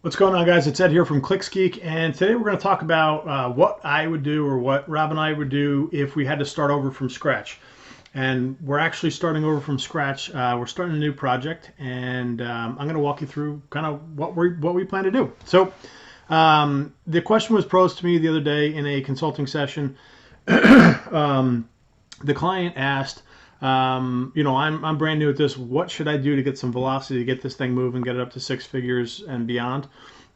What's going on, guys? It's Ed here from ClicksGeek, and today we're going to talk about what I would do, or what Rob and I would do, if we had to start over from scratch. And we're actually starting over from scratch. We're starting a new project, and I'm going to walk you through kind of what we plan to do. So, the question was posed to me the other day in a consulting session. The client asked, I'm brand new at this. What should I do to get some velocity to get this thing moving, get it up to six figures and beyond?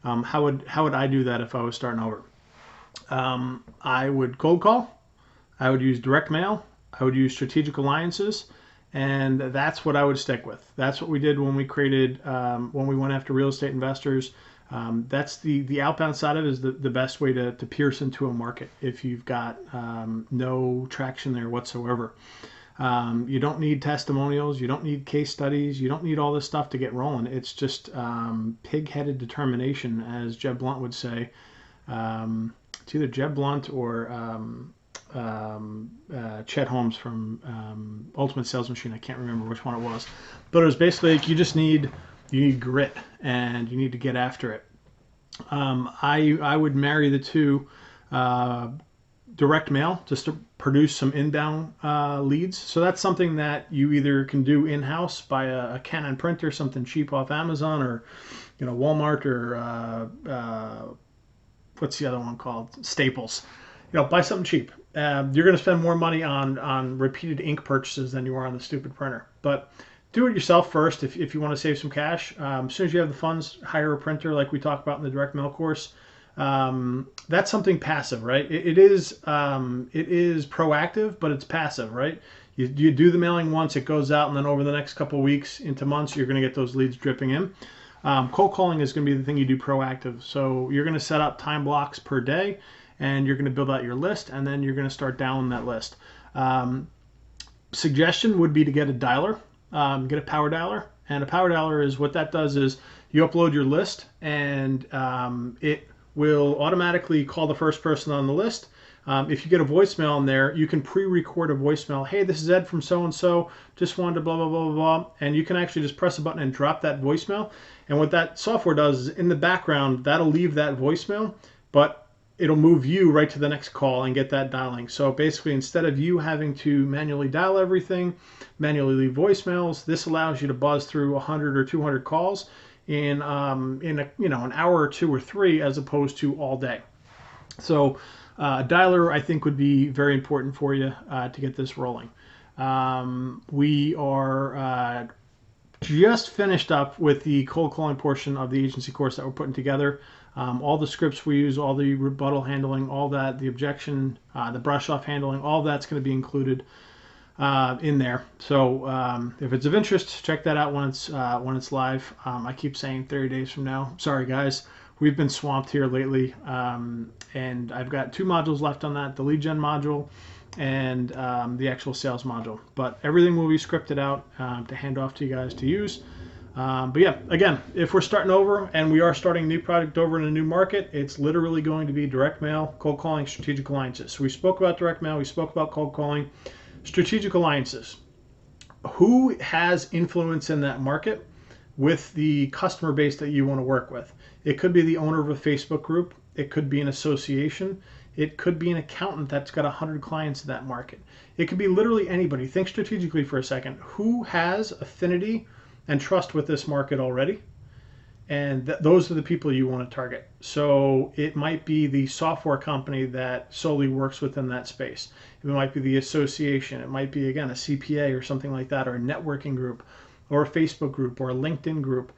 How would I do that if I was starting over? I would cold call. I would use direct mail. I would use strategic alliances, and that's what I would stick with. That's what we did when we created when we went after real estate investors. That's the outbound side of it is the best way to pierce into a market if you've got no traction there whatsoever. You don't need testimonials. You don't need case studies. You don't need all this stuff to get rolling. It's just pig-headed determination, as Jeb Blunt would say. It's either Jeb Blunt or Chet Holmes from Ultimate Sales Machine. I can't remember which one it was, but it was basically like you need grit and you need to get after it. I would marry the two. Direct mail just to produce some inbound leads. So that's something that you either can do in-house by a Canon printer, something cheap off Amazon, or Walmart, or what's the other one called? Staples. Buy something cheap. You're going to spend more money on repeated ink purchases than you are on the stupid printer. But do it yourself first if you want to save some cash. As soon as you have the funds, hire a printer like we talked about in the direct mail course. That's something passive, right? It is proactive, but it's passive, right? You do the mailing once, it goes out, and then over the next couple of weeks into months, you're going to get those leads dripping in. Cold calling is going to be the thing you do proactive. So you're going to set up time blocks per day, and you're going to build out your list, and then you're going to start down that list. Suggestion would be to get a dialer, get a PowerDollar, and a PowerDollar is what that does is you upload your list, and it will automatically call the first person on the list. If you get a voicemail in there, you can pre-record a voicemail. Hey, this is Ed from so-and-so. Just wanted to blah, blah, blah, blah, blah. And you can actually just press a button and drop that voicemail. And what that software does is in the background, that'll leave that voicemail, but it'll move you right to the next call and get that dialing. So basically, instead of you having to manually dial everything, manually leave voicemails, this allows you to buzz through 100 or 200 calls in an hour or two or three, as opposed to all day. So a dialer, I think, would be very important for you to get this rolling. We are just finished up with the cold calling portion of the agency course that we're putting together. All the scripts we use, all the rebuttal handling, all that, the objection, the brush off handling, all that's going to be included in there. So if it's of interest, check that out when it's live. I keep saying 30 days from now. Sorry, guys. We've been swamped here lately, and I've got 2 modules left on that, the lead gen module and the actual sales module. But everything will be scripted out to hand off to you guys to use. But yeah, again, if we're starting over and we are starting a new product over in a new market, it's literally going to be direct mail, cold calling, strategic alliances. So we spoke about direct mail, we spoke about cold calling. Strategic alliances. Who has influence in that market with the customer base that you want to work with? It could be the owner of a Facebook group. It could be an association. It could be an accountant that's got 100 clients in that market. It could be literally anybody. Think strategically for a second. Who has affinity and trust with this market already? And those are the people you want to target. So it might be the software company that solely works within that space. It might be the association. It might be, again, a CPA or something like that, or a networking group, or a Facebook group, or a LinkedIn group.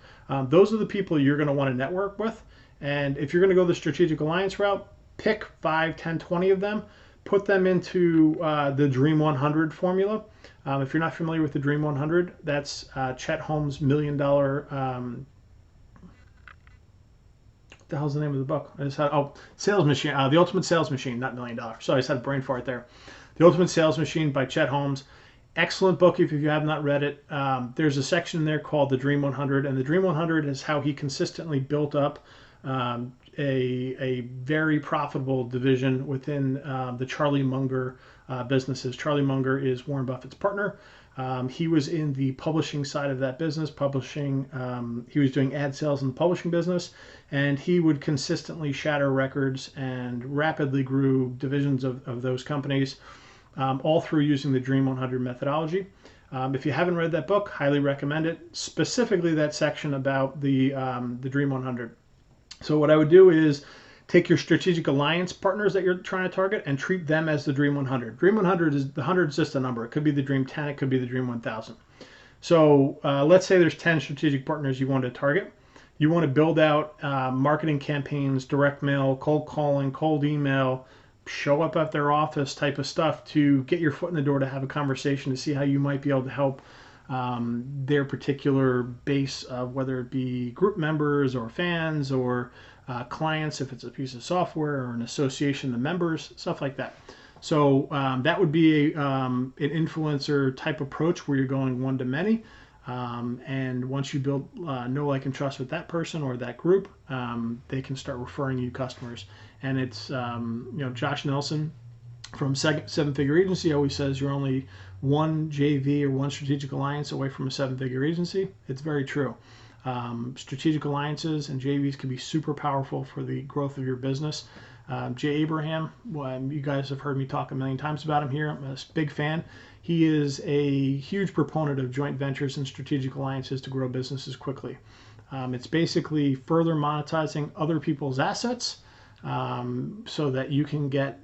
Those are the people you're going to want to network with. And if you're going to go the strategic alliance route, pick 5, 10, 20 of them, put them into the Dream 100 formula. If you're not familiar with the Dream 100, that's Chet Holmes' $1 million the hell's the name of the book? I just had Sales Machine, the Ultimate Sales Machine, not $1 million. So I just had a brain fart there. The Ultimate Sales Machine by Chet Holmes. Excellent book if you have not read it. There's a section in there called the Dream 100, and the Dream 100 is how he consistently built up a very profitable division within the Charlie Munger businesses. Charlie Munger is Warren Buffett's partner. He was in the publishing side of that business, he was doing ad sales in the publishing business, and he would consistently shatter records and rapidly grew divisions of those companies, all through using the Dream 100 methodology. If you haven't read that book, highly recommend it, specifically that section about the Dream 100. So what I would do is take your strategic alliance partners that you're trying to target and treat them as the Dream 100. Dream 100 is, the 100 is just a number. It could be the Dream 10, it could be the Dream 1000. So let's say there's 10 strategic partners you want to target. You want to build out marketing campaigns, direct mail, cold calling, cold email, show up at their office type of stuff to get your foot in the door to have a conversation to see how you might be able to help their particular base of whether it be group members or fans or clients, if it's a piece of software or an association of members, stuff like that. So that would be an influencer type approach where you're going one to many. And once you build know, like, and trust with that person or that group, they can start referring you customers. And it's, Josh Nelson from Seven Figure Agency always says you're only one JV or one strategic alliance away from a seven-figure agency. It's very true. Strategic alliances and JVs can be super powerful for the growth of your business. Jay Abraham, you guys have heard me talk a million times about him here. I'm a big fan. He is a huge proponent of joint ventures and strategic alliances to grow businesses quickly. It's basically further monetizing other people's assets so that you can get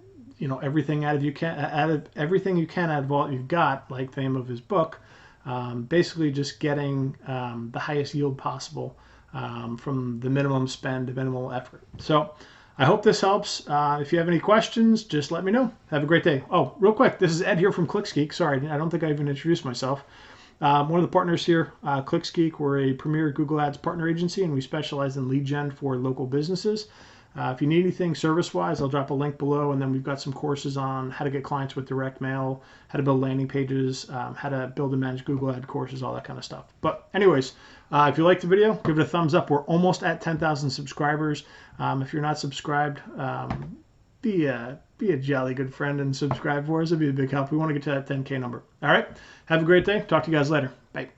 everything out of everything you can out of what you've got, like the name of his book. Basically just getting the highest yield possible from the minimum spend to minimal effort. So I hope this helps. If you have any questions, just let me know. Have a great day. Oh, real quick, this is Ed here from ClicksGeek. Sorry, I don't think I even introduced myself. One of the partners here, ClicksGeek, we're a premier Google Ads partner agency, and we specialize in lead gen for local businesses. If you need anything service-wise, I'll drop a link below, and then we've got some courses on how to get clients with direct mail, how to build landing pages, how to build and manage Google Ad courses, all that kind of stuff. But anyways, if you liked the video, give it a thumbs up. We're almost at 10,000 subscribers. If you're not subscribed, be a jolly good friend and subscribe for us. It'd be a big help. We want to get to that 10K number. All right. Have a great day. Talk to you guys later. Bye.